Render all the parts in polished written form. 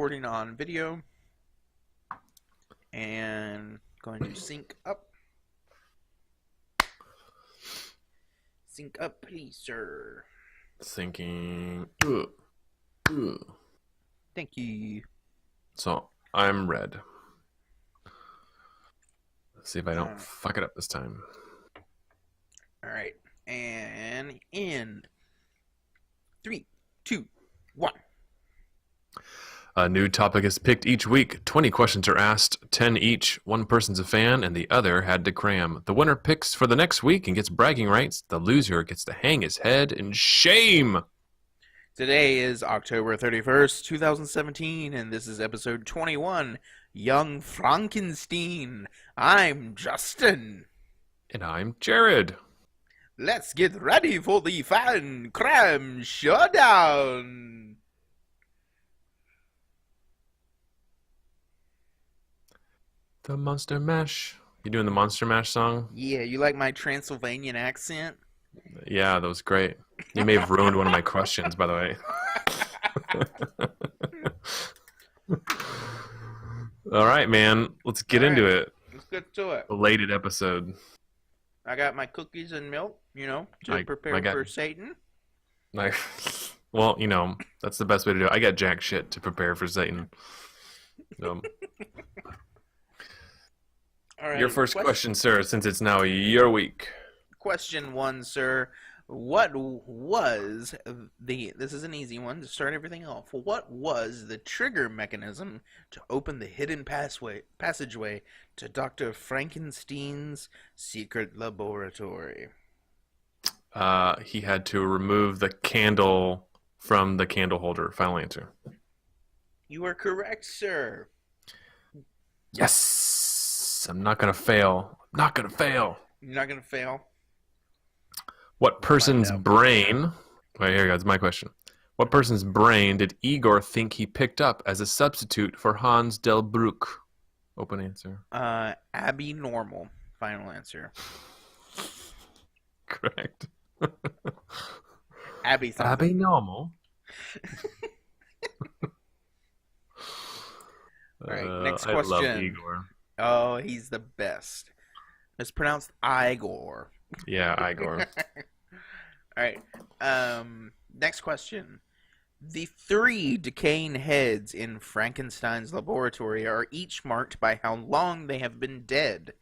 recording on video and going to sync up. Sync up, please, sir. Syncing. Thank you. So I'm red. Let's see if I don't fuck it up this time. All right. And in 3, 2, 1. A new topic is picked each week. 20 questions are asked, 10 each. One person's a fan, and the other had to cram. The winner picks for the next week and gets bragging rights. The loser gets to hang his head in shame. Today is October 31st, 2017, and this is episode 21, Young Frankenstein. I'm Justin. And I'm Jared. Let's get ready for the FAN-CRAM showdown. The Monster Mash. You doing the Monster Mash song? Yeah, you like my Transylvanian accent? Yeah, that was great. You may have ruined one of my questions, by the way. All right, man. Let's get into it. Let's get to it. Belated episode. I got my cookies and milk, to prepare for Satan. Well, that's the best way to do it. I got jack shit to prepare for Satan. All right, your first question, sir, since it's now your week. Question 1, sir. What was this is an easy one to start everything off. What was the trigger mechanism to open the hidden passageway to Dr. Frankenstein's secret laboratory? He had to remove the candle from the candle holder. Final answer. You are correct, sir. Yes! I'm not going to fail. I'm not going to fail. You're not going to fail? What person's brain... Wait, here goes my question. What person's brain did Igor think he picked up as a substitute for Hans Delbruck? Open answer. Abby Normal. Final answer. Correct. Abby Normal. All right, next question. I love Igor. Oh, he's the best. It's pronounced Igor. Yeah, Igor. All right. Next question. The 3 decaying heads in Frankenstein's laboratory are each marked by how long they have been dead.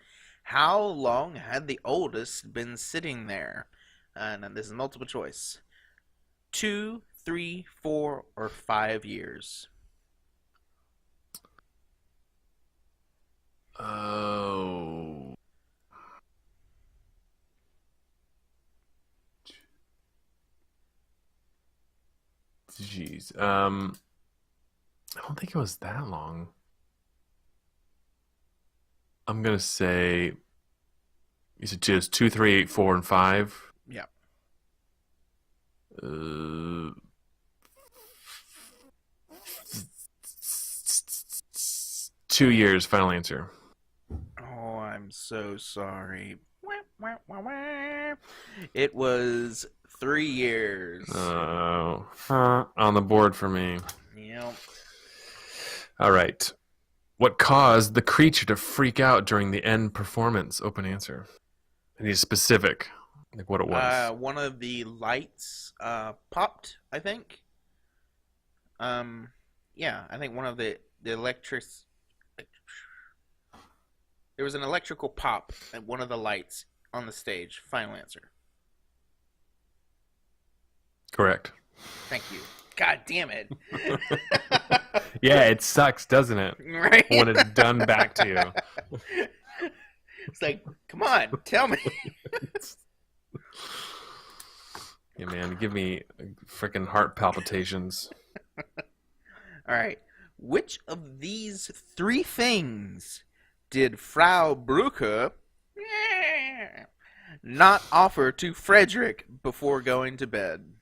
How long had the oldest been sitting there? And this is multiple choice. 2, 3, 4, or 5 years. Oh. Jeez. I don't think it was that long. I'm gonna say you said just 2, 3, 8, 4, and 5. Yeah. 2 years. Final answer. Oh, I'm so sorry. It was 3 years. On the board for me. Yep. All right. What caused the creature to freak out during the end performance? Open answer. I need specific, like what it was. One of the lights popped, I think. Yeah, I think one of the electric. There was an electrical pop at one of the lights on the stage. Final answer. Correct. Thank you. God damn it. Yeah, it sucks, doesn't it? Right? When it's done back to you. It's like, come on, tell me. Yeah, man, give me freaking heart palpitations. All right. Which of these 3 things did Frau Brucker not offer to Frederick before going to bed?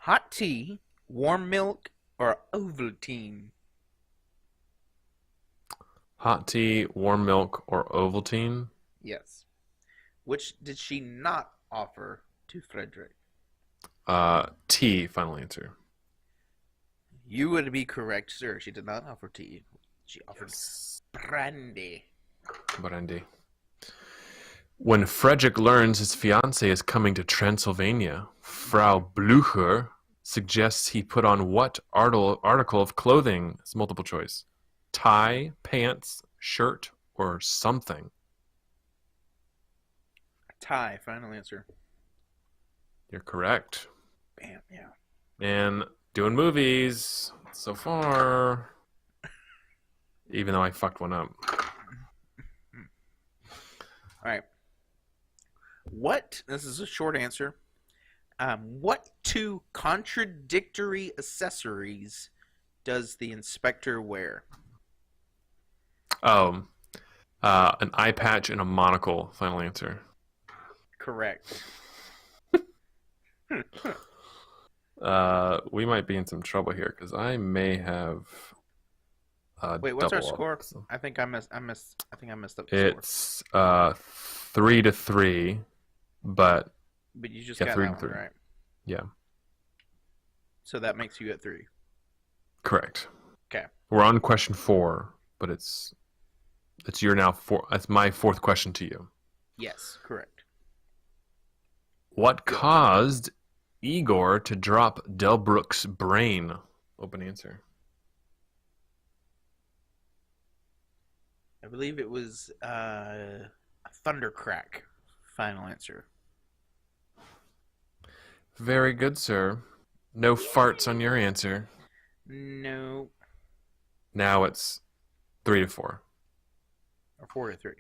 Hot tea, warm milk, or Ovaltine? Hot tea, warm milk, or Ovaltine? Yes. Which did she not offer to Frederick? Tea, final answer. You would be correct, sir. She did not offer tea. She offered Yes. brandy. Brandy. When Frederick learns his fiancée is coming to Transylvania, Frau Blücher suggests he put on what article of clothing? It's multiple choice. Tie, pants, shirt, or something. Tie. Final answer. You're correct. Bam. Yeah. And doing movies so far, even though I fucked one up. All right. What? This is a short answer. What two contradictory accessories does the inspector wear? Oh, an eye patch and a monocle. Final answer. Correct. We might be in some trouble here because I may have. Wait, what's our double score? up, so. I think I messed up the score. It's 3-3, but But you just yeah, got 3 that to one 3. right. Yeah, So that makes you at 3. correct. Okay. We're on question 4, but it's your now 4. That's my fourth question to you. Yes, correct. What caused Igor to drop Delbrook's brain? Open answer. I believe it was a thunder crack. Final answer. Very good, sir. No farts on your answer. No. Now it's 3-4. Or 4-3.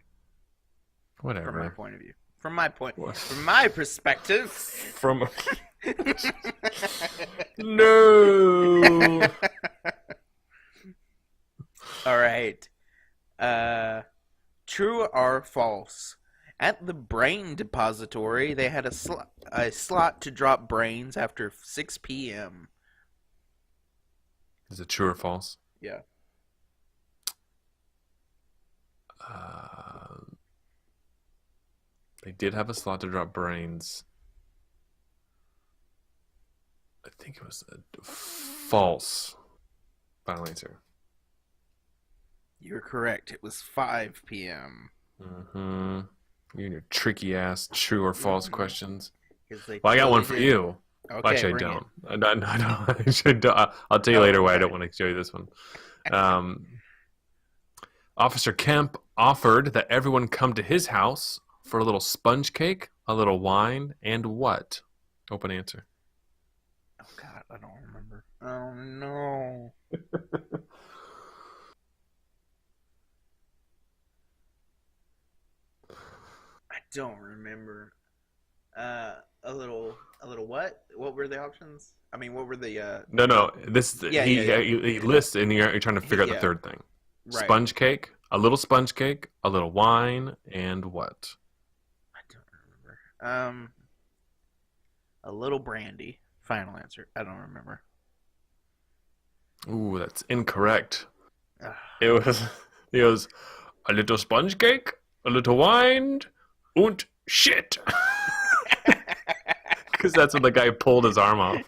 Whatever. From my point of view. From my perspective. From no. All right. True or false? At the brain depository, they had a slot to drop brains after 6 p.m. Is it true or false? Yeah. They did have a slot to drop brains. I think it was false. Final answer. You're correct. It was 5 p.m. Mm-hmm. You and your tricky ass true or false questions. Well, I got one for you. Okay, Well, actually, I bring don't. it. I don't. Actually, I'll tell you later why I don't want to show you this one. Officer Kemp offered that everyone come to his house for a little sponge cake, a little wine, and what? Open answer. Oh, God, I don't remember. Oh, no. I don't remember. A little what? What were the options? I mean, what were the No. This Yeah, he lists, and you're trying to figure out the Yeah. third thing. right? Sponge cake, a little sponge cake, a little wine, and what? I don't remember. A little brandy. Final answer. I don't remember. Ooh, that's incorrect. Ugh. It was a little sponge cake, a little wine, and shit. Because that's when the guy pulled his arm off.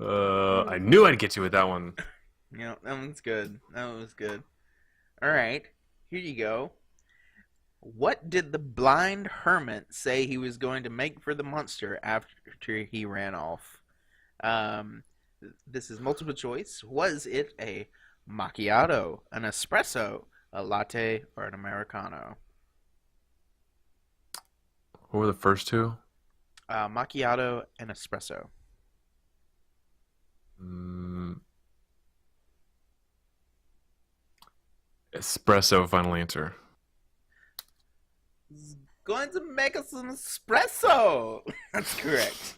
I knew I'd get you with that one. Yeah, that one's good. That was good. All right, here you go. What did the blind hermit say he was going to make for the monster after he ran off? This is multiple choice. Was it a macchiato, an espresso, a latte, or an americano? What were the first two? Macchiato and espresso. Espresso, final answer. Going to make us an espresso. That's correct.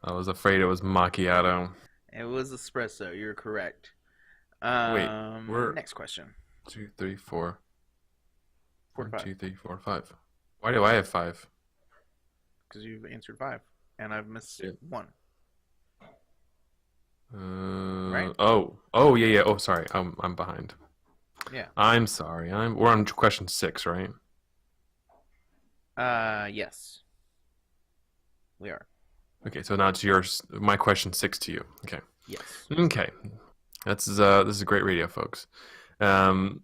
I was afraid it was macchiato. It was espresso. You're correct. we're- Next question. 2, 3, 4. 4 to 1, 5. 2, 3, 4, 5. Why do I have 5? Because you've answered 5, and I've missed Yeah. 1. Right? Oh, yeah. Oh, sorry. I'm behind. Yeah. I'm sorry. We're on question 6, right? Yes. We are. Okay, so now it's yours. My question 6 to you. Okay. Yes. Okay. This is great radio, folks. Um,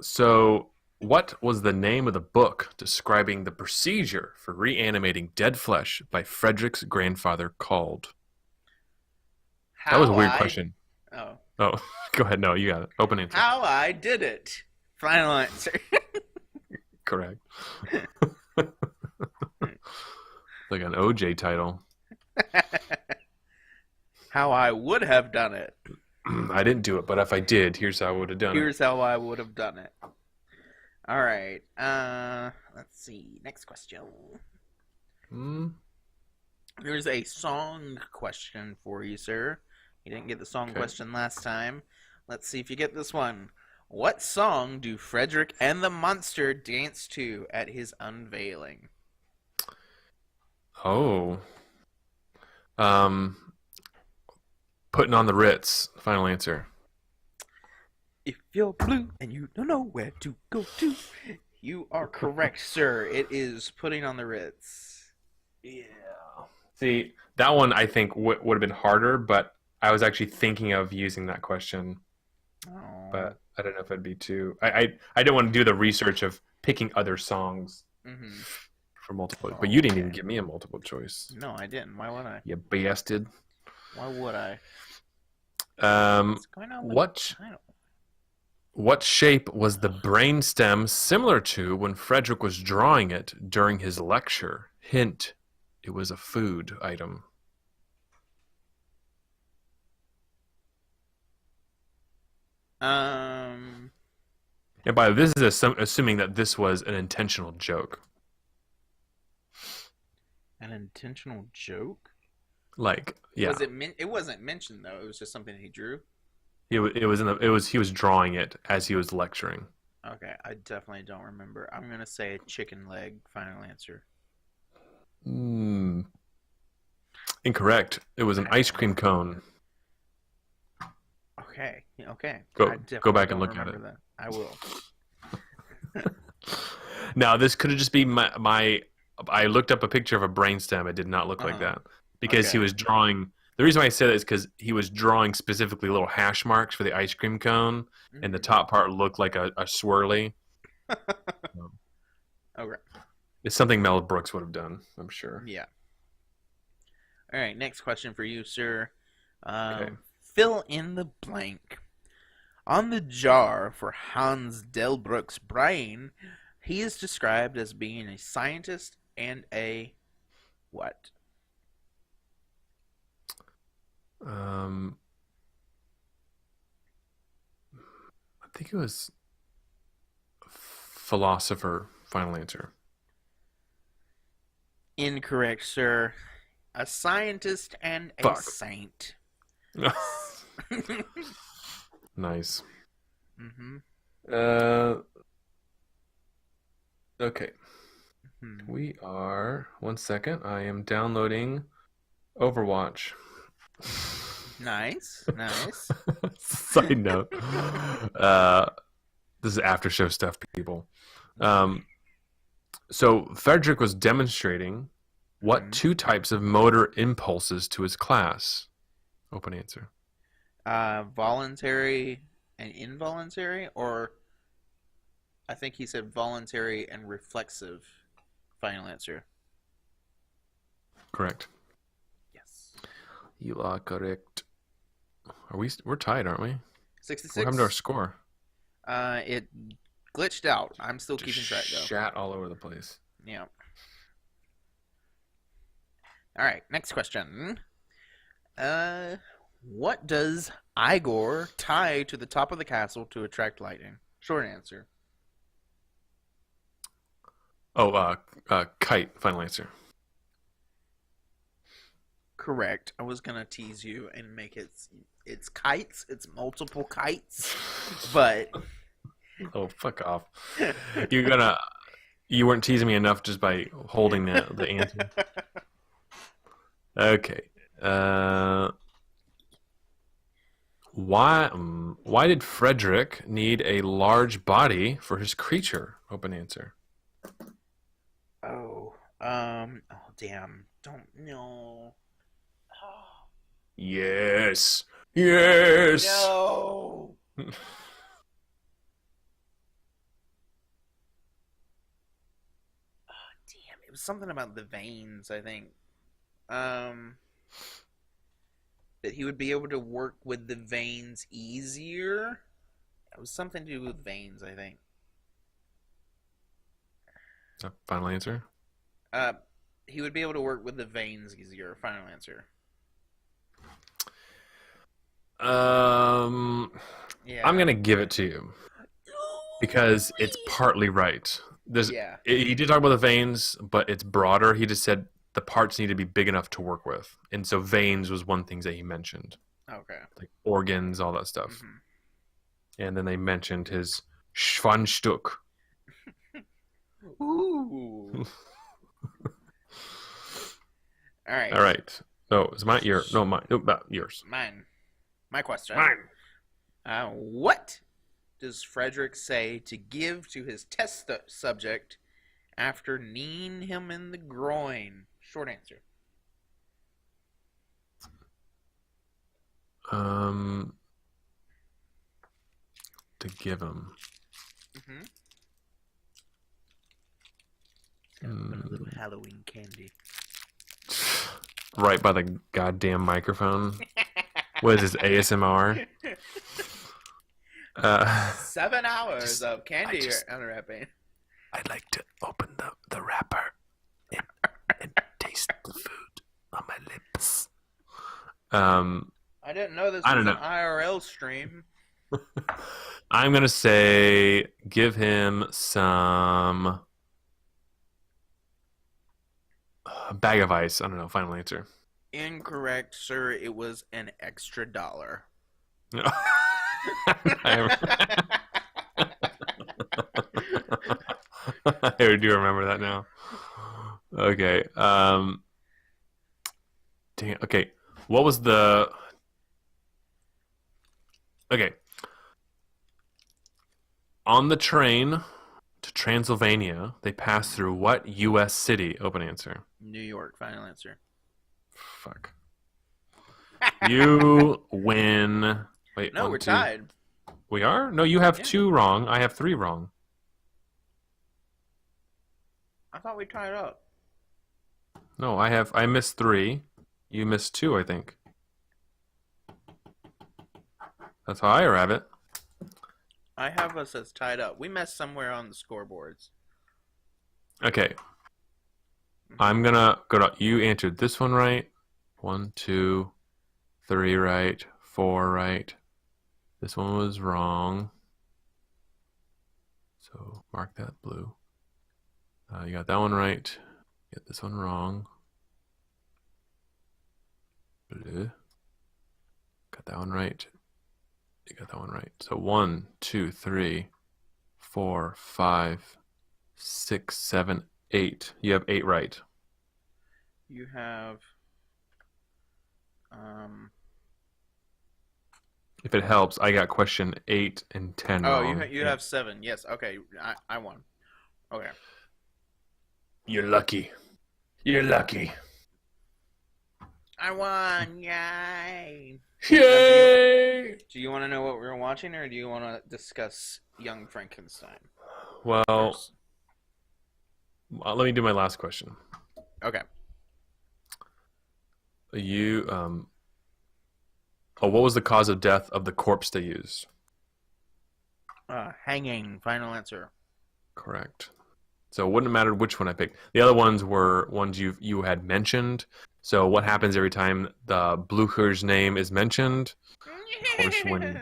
so what was the name of the book describing the procedure for reanimating dead flesh by Frederick's grandfather called? That was a How weird I question. oh Oh, go ahead. No, you got it. Open answer. how I did it. Final answer. Correct. Like an OJ title. How I would have done it. I didn't do it, but if I did, here's how I would have done it. Here's how I would have done it. All right. Let's see. Next question. Hmm. Here's a song question for you, sir. You didn't get the song Okay. question last time. Let's see if you get this one. What song do Frederick and the Monster dance to at his unveiling? Oh. Um, Putting on the Ritz. Final answer. If you're blue and you don't know where to go to, you are correct, sir. It is Putting on the Ritz. Yeah. See, that one I think would have been harder, but I was actually thinking of using that question, Oh. but I don't know if it'd be too. I didn't want to do the research of picking other songs Mm-hmm. for multiple. Oh, But you didn't okay. even give me a multiple choice. No, I didn't. Why would I? You bastard. Why would I? Um, What's going on with what the title? what shape was the brainstem similar to when Frederick was drawing it during his lecture? Hint: it was a food item. Um, And by this is assuming that this was an intentional joke. an intentional joke? Like, yeah, Was it? It wasn't mentioned though. It was just something he drew. it was in the it was he was drawing it as he was lecturing. Okay, I definitely don't remember. I'm gonna say a chicken leg. Final answer. Hmm. Incorrect. It was an ice cream cone. Okay. Yeah, okay. Go- I go definitely back and don't look at remember that. I will. Now, this could have just been my. I looked up a picture of a brainstem. It did not look like Uh-huh. that because he Okay. was drawing. The reason why I say that is because he was drawing specifically little hash marks for the ice cream cone, and the Mhm. top part looked like a swirly. Okay. It's something Mel Brooks would have done, I'm sure. Yeah. All right. Next question for you, sir. Okay. Fill in the blank. On the jar for Hans Delbrück's brain, he is described as being a scientist and a what? Um, I think it was philosopher. Final answer. Incorrect, sir. A scientist and a Fuck. saint. Nice. Mm-hmm. Okay. Hmm. We are 1 second. I am downloading Overwatch. Nice, nice. Side note. This is after show stuff, people. So Frederick was demonstrating what Mhm. two types of motor impulses to his class? Open answer. Voluntary and involuntary, or I think he said voluntary and reflexive. Final answer. Correct. Yes. You are correct. We're tied, aren't we? What 66. happened to our score? It glitched out. I'm still keeping Just track though. shat all over the place. Yeah. All right. Next question. What does Igor tie to the top of the castle to attract lightning? Short answer. Oh, kite. Final answer. Correct. I was gonna tease you and make it's kites. It's multiple kites, but Oh, fuck off. You weren't teasing me enough just by holding the answer. Okay. Why did Frederick need a large body for his creature? Open answer. oh damn. don't know. Oh, Yes. Yes. no. Damn, it was something about the veins, I think. Um, that he would be able to work with the veins easier. It was something to do with veins, I think. Final answer. Uh, he would be able to work with the veins easier. Final answer. I'm Yeah. gonna give it to you because it's partly right. Yeah. He did talk about the veins, but it's broader. He just said the parts need to be big enough to work with, and so veins was one thing that he mentioned, Okay. like organs, all that stuff. And then they mentioned his Schwanzstück. Ooh. All right. All right. No, it's my ear. No, mine. No, yours. Mine. My question. Mine. What does Frederick say to give to his test subject after kneeing him in the groin? Short answer. To give him. Mm-hmm. A little Halloween candy. Right by the goddamn microphone. What is this, ASMR? 7 hours of candy unwrapping. I'd like to open the wrapper and taste the food on my lips. I didn't know this was an IRL stream. I'm going to say give him some bag of ice. I don't know. Final answer. Incorrect, sir. It was an extra $1. I do remember that now. Okay. Dang. Okay. What was the? Okay. On the train to Transylvania, they passed through what U.S. city? Open answer. New York. Final answer. Fuck. You win. Wait. No, we're tied. We are? No, you have 2 wrong. I have 3 wrong. I thought we tied up. No, I missed 3. You missed 2, I think. That's how I have it. I have us as tied up. We messed somewhere on the scoreboards. Okay. I'm gonna go to. You answered this one right. 1, 2, 3 right. 4 right. This one was wrong. So mark that blue. You got that one right. Get this one wrong. Blue. Got that one right. You got that one right. So 1, 2, 3, 4, 5, 6, 7, 8. You have 8 right. You have If it helps, I got question 8 and 10 wrong. Oh, you have 7. Yes. Okay. I won. Okay. You're lucky. You're lucky. I won. Yay. Yay! Do you want to know what we're watching, or do you want to discuss Young Frankenstein? Well, let me do my last question. Okay. What was the cause of death of the corpse they used? Hanging. Final answer. Correct. So it wouldn't have mattered which one I picked. The other ones were ones you had mentioned. So what happens every time the Blucher's name is mentioned? Of course,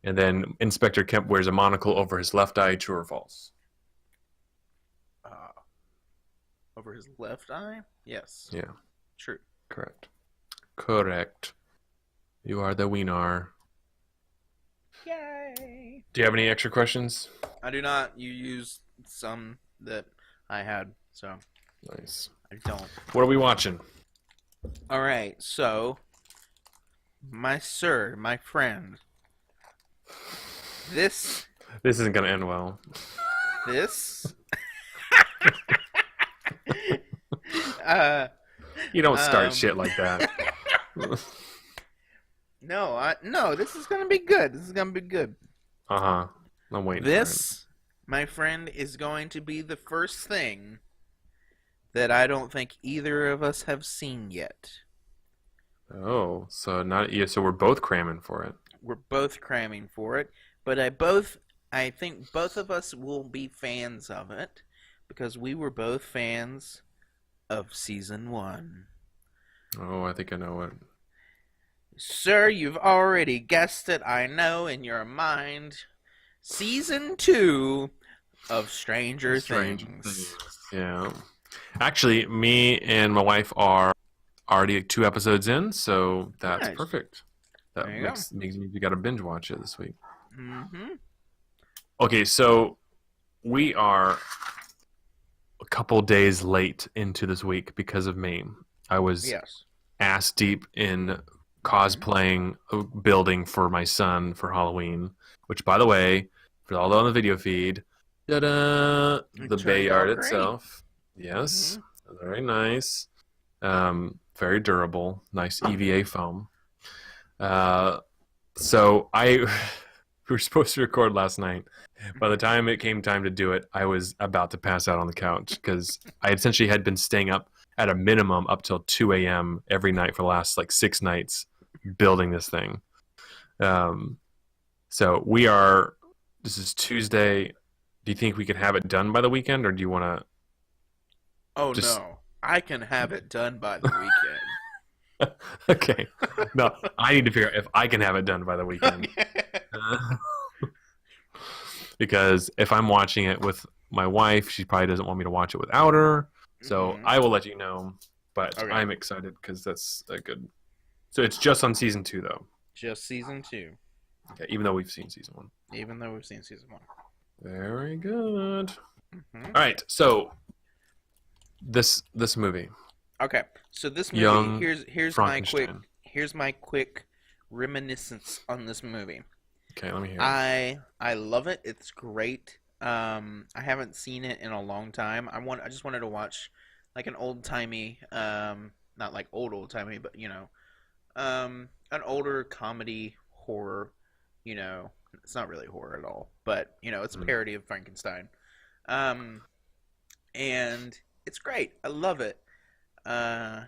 and then Inspector Kemp wears a monocle over his left eye. True or false? Over his left eye? Yes. Yeah. True. Correct. Correct. You are the winner. Yay! Do you have any extra questions? I do not. You used some that I had, so Nice. I don't. What are we watching? All right, so my friend, this isn't gonna end well. This You don't start Um, shit like that. no, this is gonna be good. This is gonna be good. Uh-huh. I'm waiting for it. This, my friend, is going to be the first thing that I don't think either of us have seen yet. Oh, so not yeah, so we're both cramming for it. We're both cramming for it, but I think both of us will be fans of it because we were both fans of season 1. Oh, I think I know it. Sir, you've already guessed it, I know in your mind. Season 2 of Stranger Strange Things. Things. Yeah. Actually, me and my wife are already 2 episodes in, so that's Nice. perfect. That There you go. makes me we got to binge watch it this week. Mm-hmm. Okay, so we are a couple days late into this week because of me. I was Yes. ass deep in Mm-hmm. cosplaying a building for my son for Halloween, which, by the way, for all on the video feed, ta-da, It the turned bay art out great. itself. Yes, Mm-hmm. very nice. Very durable, nice EVA foam. Uh, so I we were supposed to record last night. By the time it came time to do it, I was about to pass out on the couch because I essentially had been staying up at a minimum up till 2 a.m. every night for the last like 6 nights building this thing. Um, so we are. This is Tuesday. Do you think we could have it done by the weekend, or do you want Oh to just? no, I can have it done by the weekend. Okay. No, I need to figure out if I can have it done by the weekend. Because if I'm watching it with my wife, she probably doesn't want me to watch it without her. So Mm-hmm. I will let you know. But Okay, I'm excited because that's a good. So it's just on season 2, though. just season 2, Okay, even though we've seen season 1. even though we've seen season 1. Very good. Mm-hmm. All right. So this movie, Okay, so this movie Young here's Frankenstein. here's my quick reminiscence on this movie. Okay, let me hear it. I love it. It's great. I haven't seen it in a long time. I just wanted to watch like an old timey, not like old timey, but an older comedy horror. It's not really horror at all, but it's a Mm. parody of Frankenstein. Um, and it's great. I love it. Uh,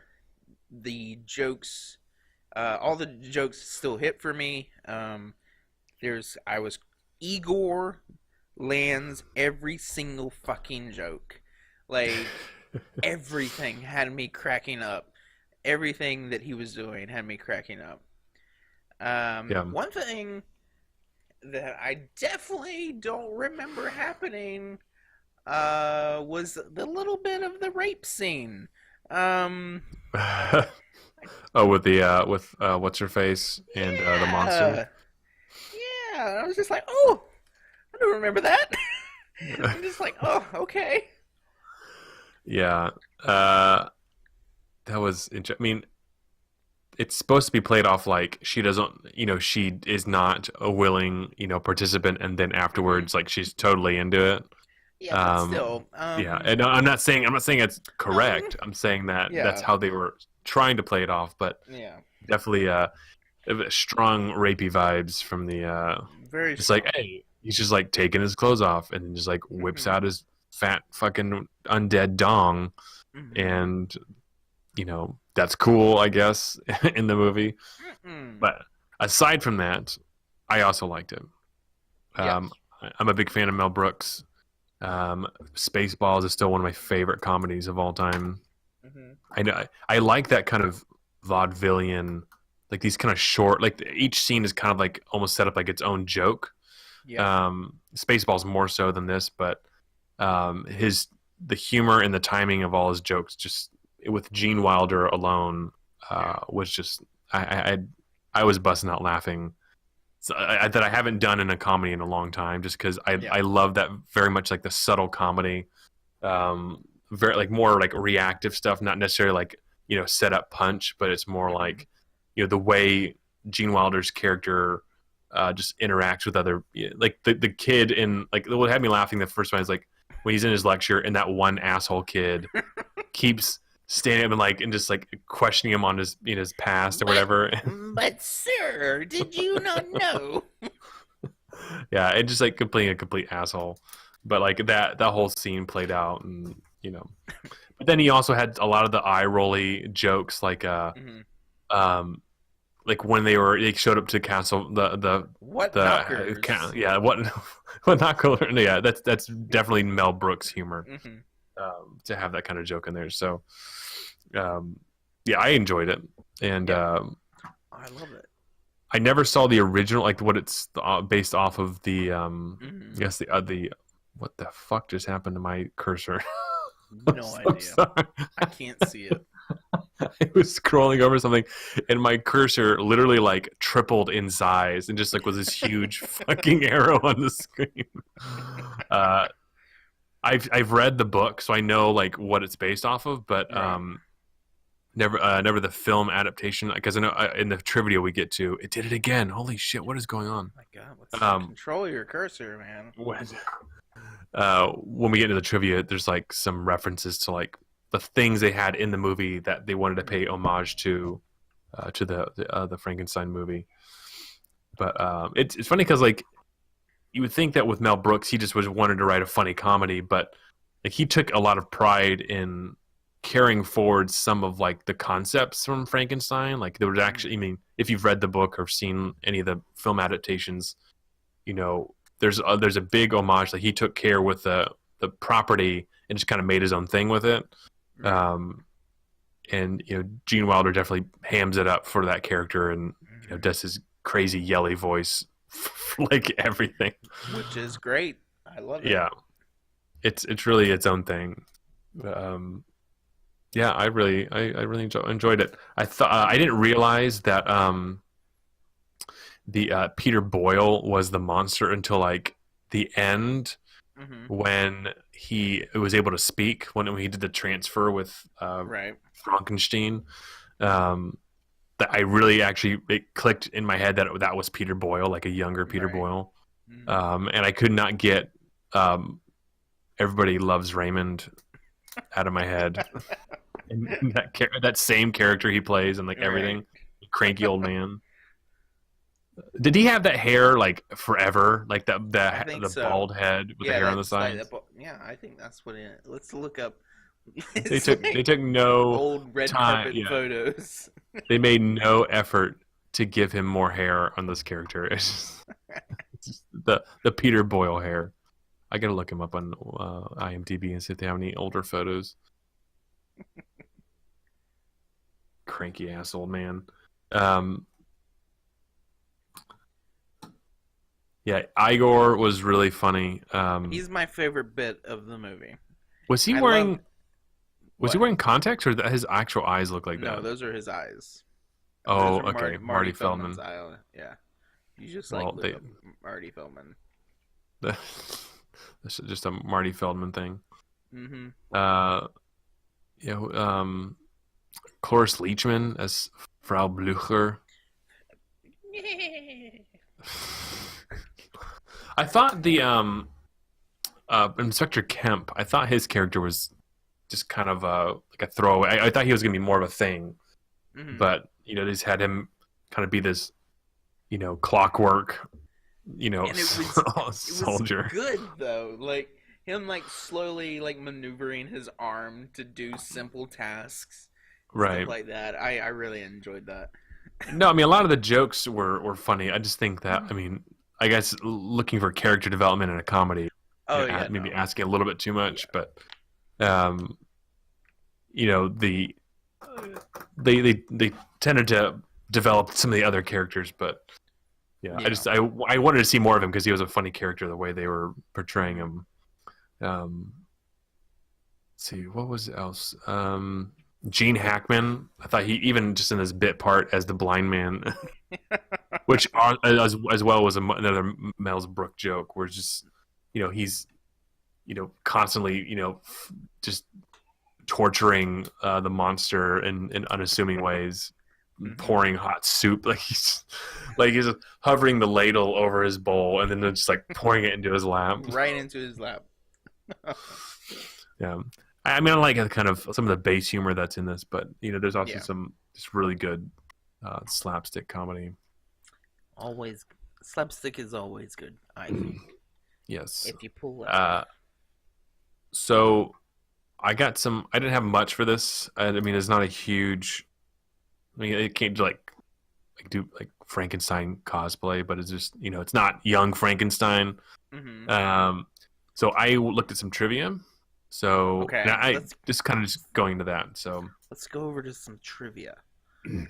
the jokes, all the jokes still hit for me. I was Igor lands every single fucking joke. Like everything had me cracking up. Everything that he was doing had me cracking up. Yeah. One thing that I definitely don't remember happening was the little bit of the rape scene. Um, Oh, with what's her face and the monster. yeah, yeah. I was just like, oh, I don't remember that. I'm just like, oh, okay. Yeah. Uh, that was. I mean, it's supposed to be played off like she doesn't. She is not a willing, participant, and then Hmm. afterwards, like she's totally into it. Yeah, but Um, still, yeah, and I'm not saying it's no, correct. I'm saying that that's yeah, how they were trying to play it off, but yeah, definitely strong rapey vibes from the very just like, strong. hey, he's just like taking his clothes off and then just like whips Hmm. out his fat fucking undead dong, Hmm. and that's cool, I guess, in the movie. Mm. But aside from that, I also liked it. um, Yes. I'm a big fan of Mel Brooks. Spaceballs is still one of my favorite comedies of all time. Hmm. I know I like that kind of vaudevillian, like these kind of short, like each scene is kind of like almost set up like its own joke. Yeah. Spaceballs more so than this, but his the humor and the timing of all his jokes, just with Gene Wilder alone, Yeah. was just I was busting out laughing. So that I haven't done in a comedy in a long time, just because Yeah. I love that very much, like the subtle comedy, very like more like reactive stuff, not necessarily like set up punch, but it's more Hmm. like the way Gene Wilder's character just interacts with other, like the kid in, like what had me laughing the first time is like when he's in his lecture and that one asshole kid keeps standing up and just like questioning him on his past or But, whatever. but sir, did you not know? Yeah, and just like being a complete asshole. But like that whole scene played out, and But then he also had a lot of the eye rolly jokes, Mhm. um, like when they showed up to castle What the knockers? yeah what not color yeah that's definitely Mel Brooks humor, Hmm. to have that kind of joke in there. So um, yeah, I enjoyed it, and Yeah, I love it. I never saw the original, like what it's based off of. I Hmm. guess the what the fuck just happened to my cursor? I'm No so idea. sorry. I can't see it. I was scrolling over something, and my cursor literally like tripled in size, and just like was this huge fucking arrow on the screen. Uh, I've read the book, so I know like what it's based off of, but Right. never the film adaptation, because I know in the trivia we get to, it did it again. Holy shit, what is going on? My God, let's Um, control your cursor, man. when we get into the trivia, there's like some references to like the things they had in the movie that they wanted to pay homage to the Frankenstein movie. But it's funny because like you would think that with Mel Brooks, he just was wanted to write a funny comedy, but like he took a lot of pride in carrying forward some of like the concepts from Frankenstein. Like there was Mhm. actually, I mean, if you've read the book or seen any of the film adaptations, you know, there's a big homage. Like he took care with the property and just kind of made his own thing with it. Right. Um, and Gene Wilder definitely hams it up for that character, and Hmm. does his crazy yelly voice for like everything. Which is great. I love it. Yeah, it's really its own thing. Um, yeah, I really enjoyed it. I thought I didn't realize that the Peter Boyle was the monster until like the end, Hmm. when he was able to speak, when he did the transfer with Right. Frankenstein. Um, that I really actually, it clicked in my head that that was Peter Boyle, like a younger Peter Right. Boyle. Hmm. And I could not get um, Everybody Loves Raymond out of my head. And that same character he plays and like Right. everything, cranky old man. Did he have that hair like forever, like that I think the so. bald head with the Yeah, hair on the that's like that. sides? Yeah, I think that's what it. Let's look up. They It's took they like took no old red time. carpet Yeah, photos. they made no effort to give him more hair on this character. It's just the Peter Boyle hair. I gotta look him up on IMDb and see if they have any older photos. Cranky ass old man. Um, yeah, Igor was really funny. He's my favorite bit of the movie. Was he I love wearing was he what? wearing contacts, or that his actual eyes look like No, that? those are his eyes. Those Oh, are okay, Marty Marty Feldman's Feldman. eye. Yeah, you just like Well, look up Marty Feldman. this is just a Marty Feldman thing. Hmm. Uh, Cloris Leachman as Frau Blücher. I thought the Inspector Kemp. I thought his character was just kind of like a throwaway. I thought he was going to be more of a thing, Hmm. but they just had him kind of be this, clockwork, And it was soldier. good though. Like him like slowly like maneuvering his arm to do simple tasks, stuff Right. like that. I really enjoyed that. No, I mean a lot of the jokes were funny. I just think that, Mhm. I mean, I guess looking for character development in a comedy, Oh yeah, maybe no. asking a little bit too much, Yeah. but um, the they tended to develop some of the other characters, but yeah, Yeah. I wanted to see more of him because he was a funny character the way they were portraying Hmm. him. Um, let's see what was else. Gene Hackman. I thought he, even just in this bit part as the blind man, which as well was another Mel's Brook joke, where it's just he's constantly just torturing the monster in unassuming ways, Hmm. pouring hot soup, like he's hovering the ladle over his bowl and then just like pouring it into his lap. Right into his lap. Yeah. I mean, I like kind of some of the base humor that's in this, but there's also Yeah, some just really good slapstick comedy. always slapstick is always good. I think Yes. if you pull it Uh, off. so I got some. I didn't have much for this. I mean, it's not a huge. I mean, it can't do like Frankenstein cosplay, but it's just it's not young Frankenstein. Hmm. Um, so I looked at some trivia. So and Okay, I just kind of just going to that. So let's go over to some trivia.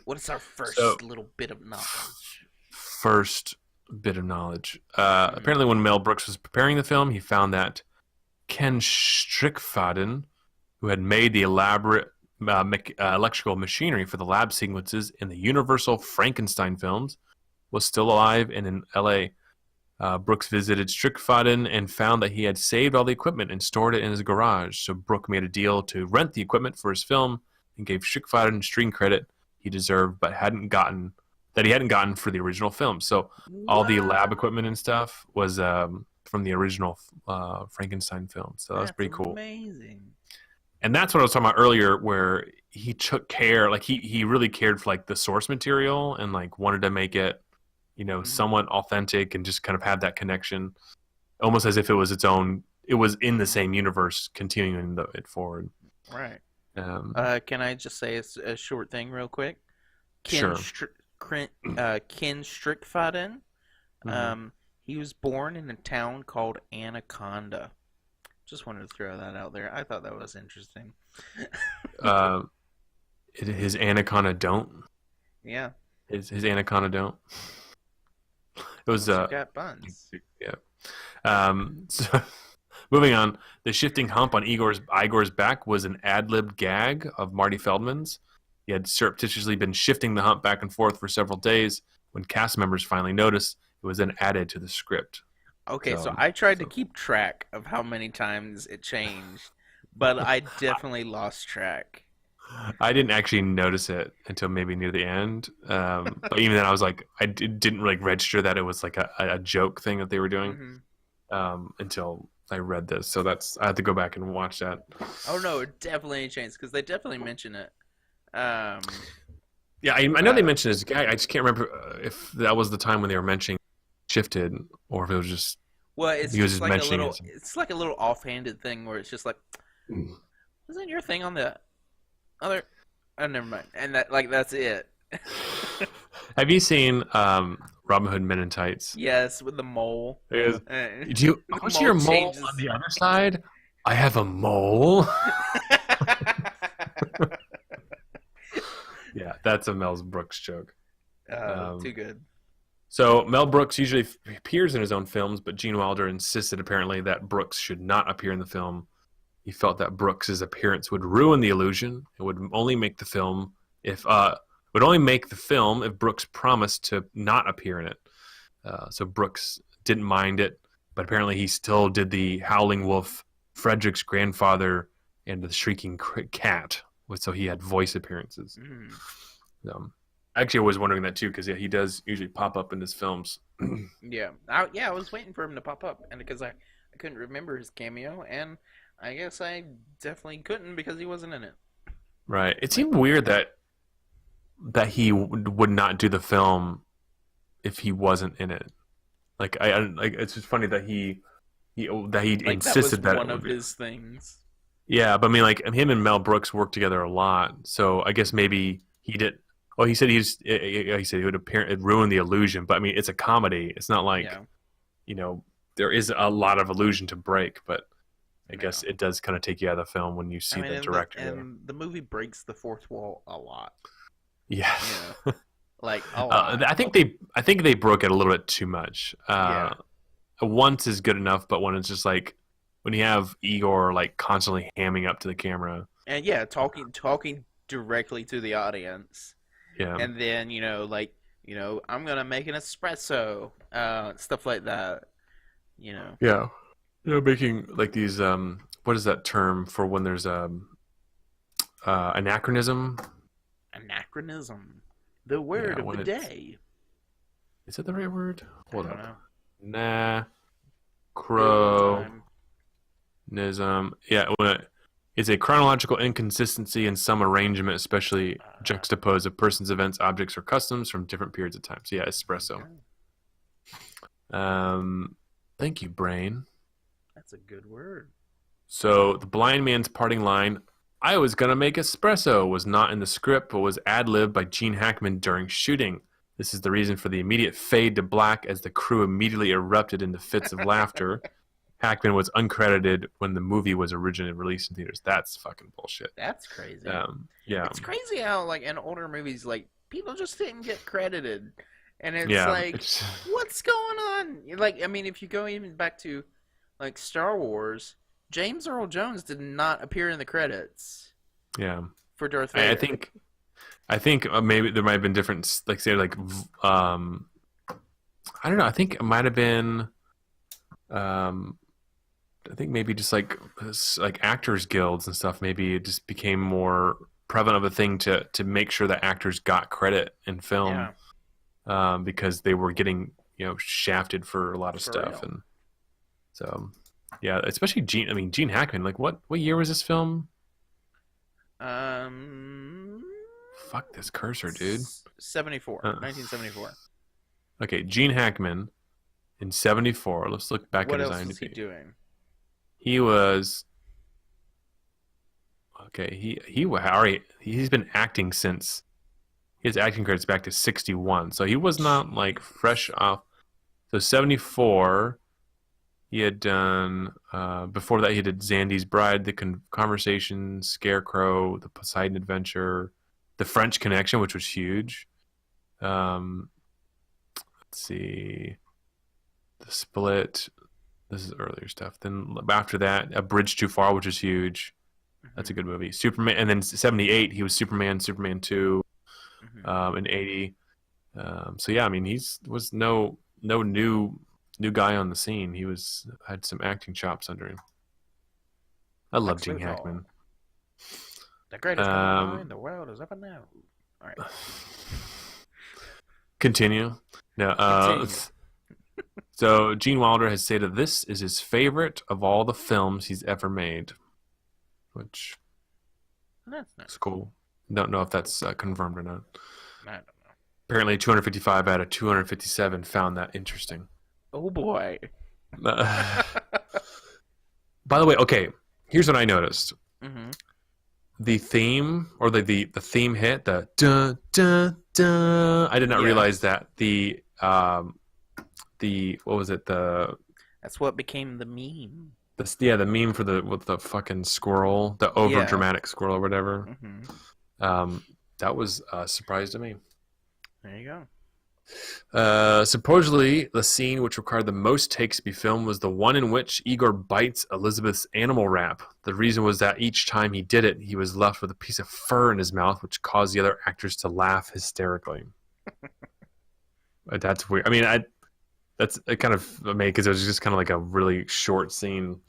What is our so first little bit of knowledge? first bit of knowledge. Hmm. Apparently, when Mel Brooks was preparing the film, he found that Ken Strickfaden, who had made the elaborate electrical machinery for the lab sequences in the Universal Frankenstein films, was still alive and in L.A. Brooks visited Strickfaden and found that he had saved all the equipment and stored it in his garage. So Brooks made a deal to rent the equipment for his film and gave Strickfaden stream credit he deserved, but he hadn't gotten for the original film. So all the lab What? equipment and stuff was from the original Frankenstein film. So that was That's pretty cool. amazing. And that's what I was talking about earlier, where he took care, like he really cared for like the source material and like wanted to make it, Hmm. somewhat authentic and just kind of had that connection, almost as if it was its own. It was in the Hmm. same universe, continuing it forward. Right. Um, Can I just say a short thing real quick? Ken sure. Str- Ken Strickfaden. Hmm. Um, he was born in a town called Anaconda. Just wanted to throw that out there. I thought that was interesting. Uh, his anaconda don't. Yeah, His anaconda don't. It was unless you got buns. yeah. So moving on, the shifting hump on Igor's back was an ad-lib gag of Marty Feldman's. He had surreptitiously been shifting the hump back and forth for several days. When cast members finally noticed, it was then added to the script. Okay, so So, I tried to so keep track of how many times it changed, but I definitely lost track. I didn't actually notice it until maybe near the end. But even then, I was like, didn't like register that it was like a joke thing that they were doing Hmm. until I read this. So I had to go back and watch that. Oh no, it definitely changed because they definitely mention it. Um, Yeah, I know they uh, mentioned his guy. I just can't remember if that was the time when they were mentioning shifted or if it was just well, it's he was just just like a mentioning little, it. it's like a little offhanded thing where it's just like, wasn't your thing on the other? Oh, never mind. And that, like, that's it. Have you seen Robin Hood Men in Tights? Yes, with the mole. Because, Uh, do you? the What's mole your mole on changes. the other side? I have a mole. Yeah, that's a Mel Brooks joke. Too Um, good. so Mel Brooks usually appears in his own films, but Gene Wilder insisted apparently that Brooks should not appear in the film. He felt that Brooks's appearance would ruin the illusion. It would only make the film if Brooks promised to not appear in it. So Brooks didn't mind it, but apparently he still did the Howling Wolf, Frederick's grandfather, and the Shrieking Cat. So he had voice appearances. Mm, Actually, I was wondering that too because yeah, he does usually pop up in his films. yeah, I was waiting for him to pop up, and because I couldn't remember his cameo, and I guess I definitely couldn't because he wasn't in it. Right. It Like, seemed weird that he would not do the film if he wasn't in it. Like I like it's just funny that he like that was insisted that it one would of be. his things. Yeah, but I mean, like him and Mel Brooks worked together a lot, so I guess maybe he did. Well, he said he said he would appear it ruined the illusion, but I mean, it's a comedy. It's not like Yeah, you know there is a lot of illusion to break, but I guess yeah. it does kind of take you out of the film when you I see mean, the and the director there. and the movie breaks the fourth wall a lot. Yeah, You know, like a lot. I think they broke it a little bit too much. Yeah, Once is good enough, but when it's just like when you have Igor like constantly hamming up to the camera, and yeah, talking directly to the audience, yeah, and then like I'm gonna make an espresso, stuff like that. You know, yeah, making like these what is that term for when there's anachronism? anachronism, the Yeah, word of the when it's day. is that the right word? I Hold don't up, know. Do it one anachronism. time. Yeah, It's a chronological inconsistency in some arrangement, especially juxtaposed of persons, events, objects, or customs from different periods of time. So yeah, espresso. Thank you, brain. That's a good word. So the blind man's parting line, "I was gonna make espresso," was not in the script, but was ad-libbed by Gene Hackman during shooting. This is the reason for the immediate fade to black as the crew immediately erupted into fits of laughter. Hackman was uncredited when the movie was originally released in theaters. That's fucking bullshit. That's crazy. Yeah. It's crazy how, like, in older movies, like, people just didn't get credited. And it's Yeah, like, what's going on? Like, I mean, if you go even back to, like, Star Wars, James Earl Jones did not appear in the credits Yeah. for Darth Vader. I think maybe there might have been different, like say like I don't know. I think it might have been I think maybe just like actors guilds and stuff. Maybe it just became more prevalent of a thing to make sure that actors got credit in film, because they were getting shafted for a lot of stuff, real. and so yeah, especially Gene Hackman. Like what year was this film? Fuck this cursor, dude. 1974. Okay, Gene Hackman in 74. Let's look back What at his else was he IMDb. doing? He was okay. He's been acting since his acting credits back to 61. So he was not like fresh off. So 74. He had done before that. He did Zandy's Bride, The Conversation, Scarecrow, The Poseidon Adventure, The French Connection, which was huge. Let's see, The Split. This is earlier stuff. Then after that, A Bridge Too Far, which is huge. That's a good movie. Superman, and then 78, he was Superman 2, in 80. So yeah, I mean, was no new guy on the scene. He had some acting chops under him. I love Gene Hackman. The greatest movie in the world is up and now. All right. Continue. No. So Gene Wilder has stated this is his favorite of all the films he's ever made, which that's nice. Is cool. Don't know if that's confirmed or not. I don't know. Apparently, 255 out of 257 found that interesting. Oh boy. By the way, okay, here's what I noticed. The theme, or the theme hit, the dun dun dun. I did not realize that the what was it, that's what became the meme. The meme for with the fucking squirrel, the over dramatic squirrel or whatever. That was a surprise to me. There you go. Supposedly, the scene which required the most takes to be filmed was the one in which Igor bites Elizabeth's animal wrap. The reason was that each time he did it, he was left with a piece of fur in his mouth, which caused the other actors to laugh hysterically. That's weird. I mean, that's kind of amazing because it was just kind of like a really short scene.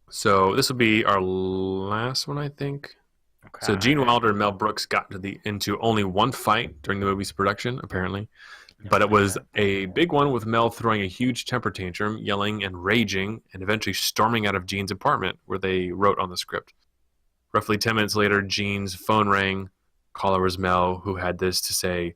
So this will be our last one, I think. Okay. So Gene Wilder and Mel Brooks got into only one fight during the movie's production, apparently. But it was a big one, with Mel throwing a huge temper tantrum, yelling and raging, and eventually storming out of Gene's apartment where they wrote on the script. Roughly 10 minutes later, Gene's phone rang. Caller was Mel, who had this to say: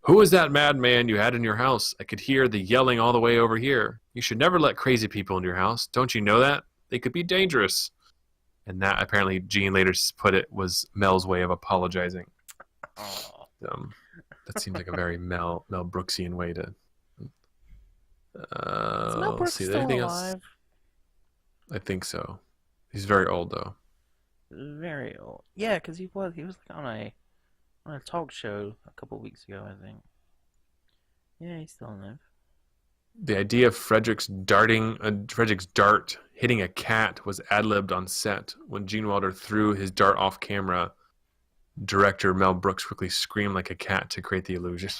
"Who is that madman you had in your house? I could hear the yelling all the way over here. You should never let crazy people into your house. Don't you know that? They could be dangerous." And that, apparently, Gene later put it, was Mel's way of apologizing. That seems like a very Mel Brooksian way to. Is Mel Brooks still alive? Else? I think so. He's very old, though. Very old. Yeah, because he was like on a talk show a couple weeks ago, I think. Yeah, he's still alive. The idea of Frederick's dart hitting a cat was ad-libbed on set. When Gene Wilder threw his dart off camera, director Mel Brooks quickly screamed like a cat to create the illusion.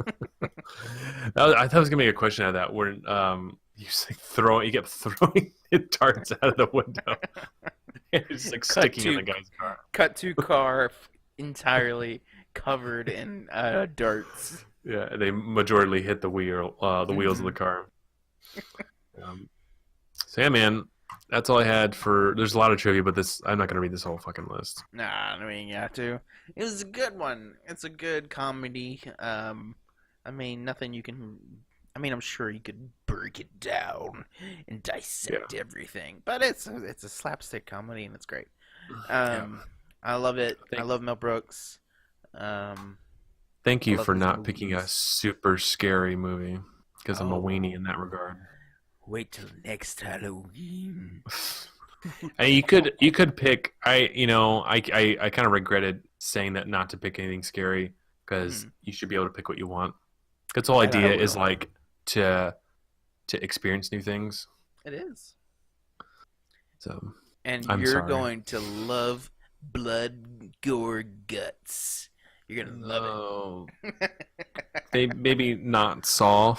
I thought I was gonna make a question out of that, where he kept throwing his darts out of the window. It's like sticking in the guy's car. Cut to car entirely covered in darts. Yeah, they majorly hit the wheels of the car. So yeah, man, That's all I had for. There's a lot of trivia, but this I'm not gonna read this whole fucking list. Nah, I mean, you have to. It was a good one. It's a good comedy. I mean, nothing you can. I mean, I'm sure you could break it down and Yeah. dissect everything, but it's a slapstick comedy and it's great. Yeah. Um, I love it. I Thank, love Mel Brooks. Um, thank I you love for his not picking a movies. super scary movie because I'm a weenie Oh, in that regard. wait till next Halloween. And you could pick. I kind of regretted saying that not to pick anything scary because Hmm. you should be able to pick what you want. Because the whole And I idea is will. like to to experience new things. It is. So And I'm you're sorry. going to love blood, gore, guts. You're gonna love No, it. maybe not Saw,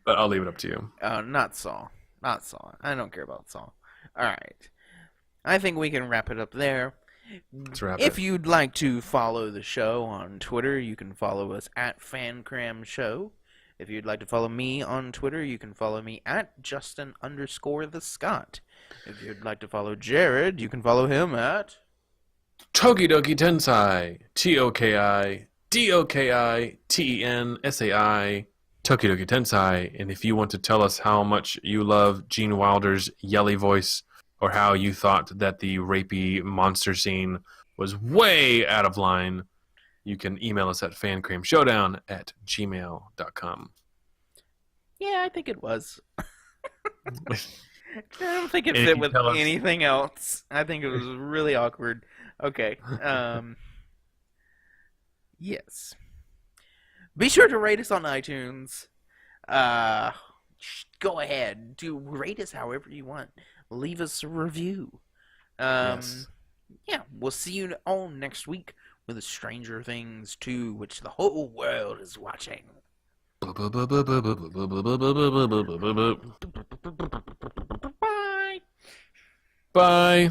but I'll leave it up to you. Oh, not Saw. Not Saw. I don't care about Saw. Alright. I think we can wrap it up there. Let's wrap it. If you'd like to follow the show on Twitter, you can follow us at FAN-CRAM Show. If you'd like to follow me on Twitter, you can follow me at Justin_the Scott. If you'd like to follow Jared, you can follow him at. Tokidoki Tensai. TOKIDOKITENSAI. Tokidoki Tensai. And if you want to tell us how much you love Gene Wilder's yelly voice, or how you thought that the rapey monster scene was way out of line, you can email us at fancramshowdown@gmail.com. Yeah, I think it was. I don't think it And if fit you with tell us, anything else. I think it was really awkward. Okay. Yes. Be sure to rate us on iTunes. Uh, Go ahead. Do rate us however you want. Leave us a review. Um, yes. yeah, we'll see you all next week with Stranger Things 2, which the whole world is watching. Bye. Bye.